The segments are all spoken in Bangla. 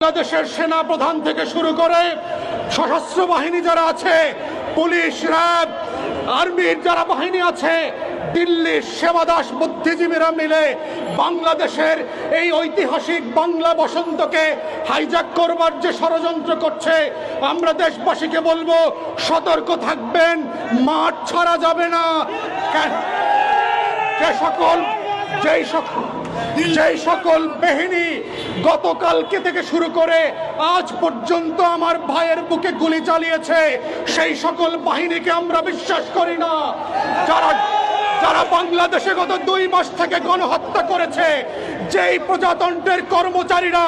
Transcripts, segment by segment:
বাংলাদেশের সেনা প্রধান থেকে শুরু করে সশস্ত্র বাহিনী যারা আছে, পুলিশ, র্যাব, আর্মির যারা বাহিনী আছে, দিল্লির সেবাদাস বুদ্ধিজীবীরা মিলে বাংলাদেশের এই ঐতিহাসিক বাংলা বসন্তকে হাইজ্যাক করবার যে ষড়যন্ত্র করছে, আমরা দেশবাসীকে বলবো সতর্ক থাকবেন, মাঠ ছাড়া যাবে না। যেই সকল বাহিনী গতকালকে থেকে শুরু করে আজ পর্যন্ত আমার ভাইয়ের বুকে গুলি চালিয়েছে, সেই সকল বাহিনীকে আমরা বিশ্বাস করি না। যারা বাংলাদেশে গত 2 মাস থেকে গণহত্যা করেছে, যেই প্রজাতন্ত্রের কর্মচারীরা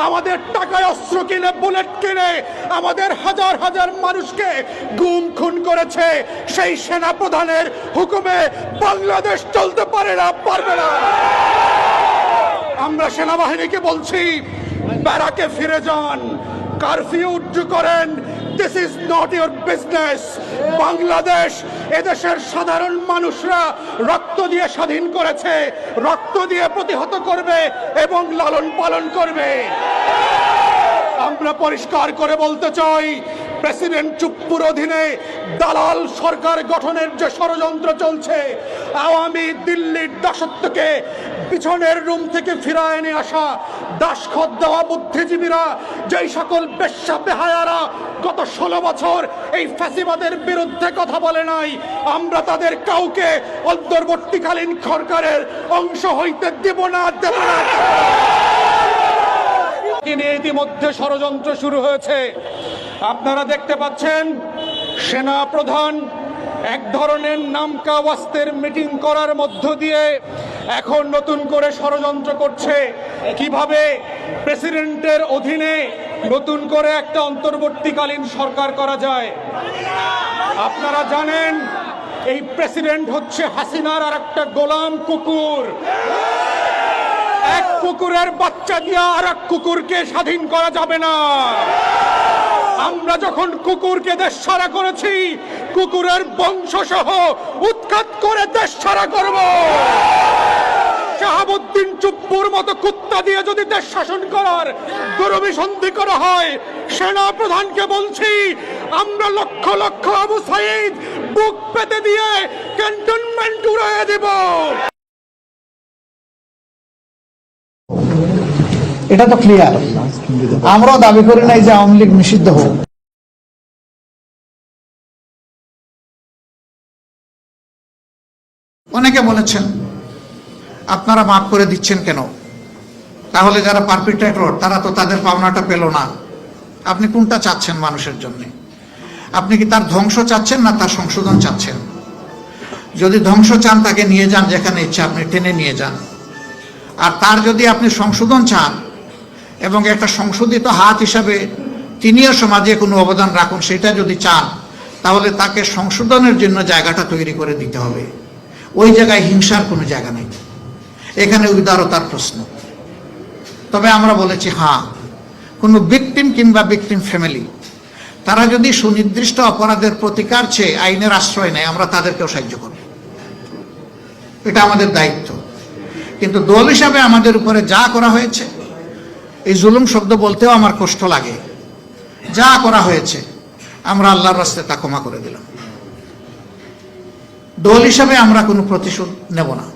আমাদের টাকায় অস্ত্র কিনে, বুলেট কিনে আমাদের হাজার হাজার মানুষকে গুম খুন করেছে, সেই সেনা প্রধানের হুকুমে বাংলাদেশ চলতে পারে না, পারবে না। আমরা সেনাবাহিনীকে বলছি, ব্যারাকে ফিরে যান, কারফিউ উড্ডু করেন। This is not your business. Bangladesh এদেশের সাধারণ মানুষরা রক্ত দিয়ে স্বাধীন করেছে, রক্ত দিয়ে প্রতিহত করবে এবং লালন পালন করবে। আমরা পরিষ্কার করে বলতে চাই, প্রেসিডেন্ট চুপ্পুর অধীনে দালাল সরকার গঠনের যে ষড়যন্ত্র চলছে, আওয়ামী দিল্লির দাসত্বকে পিছনের রুম থেকে ফিরায় এনে আসা দাসখত দেওয়া বুদ্ধিজীবীরা, যেই সকল বেশ্যা বেহায়ারা গত 16 বছর এই ফ্যাসিবাদের বিরুদ্ধে কথা বলে নাই, আমরা তাদের কাউকে অন্তর্বর্তীকালীন সরকারের অংশ হইতে দেব না, দেব না। ইতিমধ্যে ষড়যন্ত্র শুরু হয়েছে। আপনারা দেখতে পাচ্ছেন, সেনা প্রধান এক ধরনের নামকা ওয়াস্তের মিটিং করার মধ্য দিয়ে এখন নতুন করে ষড়যন্ত্র করছে কিভাবে প্রেসিডেন্টের অধীনে নতুন করে একটা অন্তর্বর্তীকালীন সরকার করা যায়। আপনারা জানেন, এই প্রেসিডেন্ট হচ্ছে হাসিনার আর একটা গোলাম কুকুর। এক কুকুরের বাচ্চা দিয়ে আর এক কুকুরকে স্বাধীন করা যাবে না। আমরা যখন কুকুরকে দেশ ছাড়া করেছি, কুকুরের বংশ সহ উৎখাত করে দেশ ছাড়া করব। শাহাবুদ্দিন চুপ্পুর মতো কুত্তা দিয়ে যদি দেশ শাসন করার দুরভিসন্ধি করা হয়, সেনা প্রধানকে বলছি, আমরা লক্ষ লক্ষ আবু সাঈদ বুক পেতে দিয়ে ক্যান্টনমেন্ট উড়িয়ে দেব। এটা তো ক্লিয়ার। আমরাও দাবি করি নাই যে আওয়ামী লীগ নিষিদ্ধ হোক। অনেকে বলেছেন, আপনারা মাফ করে দিচ্ছেন কেন? তাহলে যারা পারপিট্রেটর তারা তো তাদের পাওনাটা পেল না। আপনি কোনটা চাচ্ছেন মানুষের জন্য? আপনি কি তার ধ্বংস চাচ্ছেন না তার সংশোধন চাচ্ছেন? যদি ধ্বংস চান, তাকে নিয়ে যান যেখানে ইচ্ছা, আপনি টেনে নিয়ে যান। আর তার যদি আপনি সংশোধন চান এবং একটা সংশোধিত হাত হিসাবে তিনিও সমাজে কোনো অবদান রাখুন, সেটা যদি চান, তাহলে তাকে সংশোধনের জন্য জায়গাটা তৈরি করে দিতে হবে। ওই জায়গায় হিংসার কোনো জায়গা নেই, এখানে উদারতার প্রশ্ন। তবে আমরা বলেছি, হ্যাঁ, কোনো ভিকটিম কিংবা ভিকটিম ফ্যামিলি তারা যদি সুনির্দিষ্ট অপরাধের প্রতিকার চেয়ে আইনের আশ্রয় নেয়, আমরা তাদেরকেও সাহায্য করব। এটা আমাদের দায়িত্ব। কিন্তু দল হিসাবে আমাদের উপরে যা করা হয়েছে, এই জুলুম শব্দ বলতেও আমার কষ্ট লাগে, যা করা হয়েছে আমরা আল্লাহর রাস্তায় তা ক্ষমা করে দিলাম। দল হিসাবে আমরা কোনো প্রতিশোধ নেব না।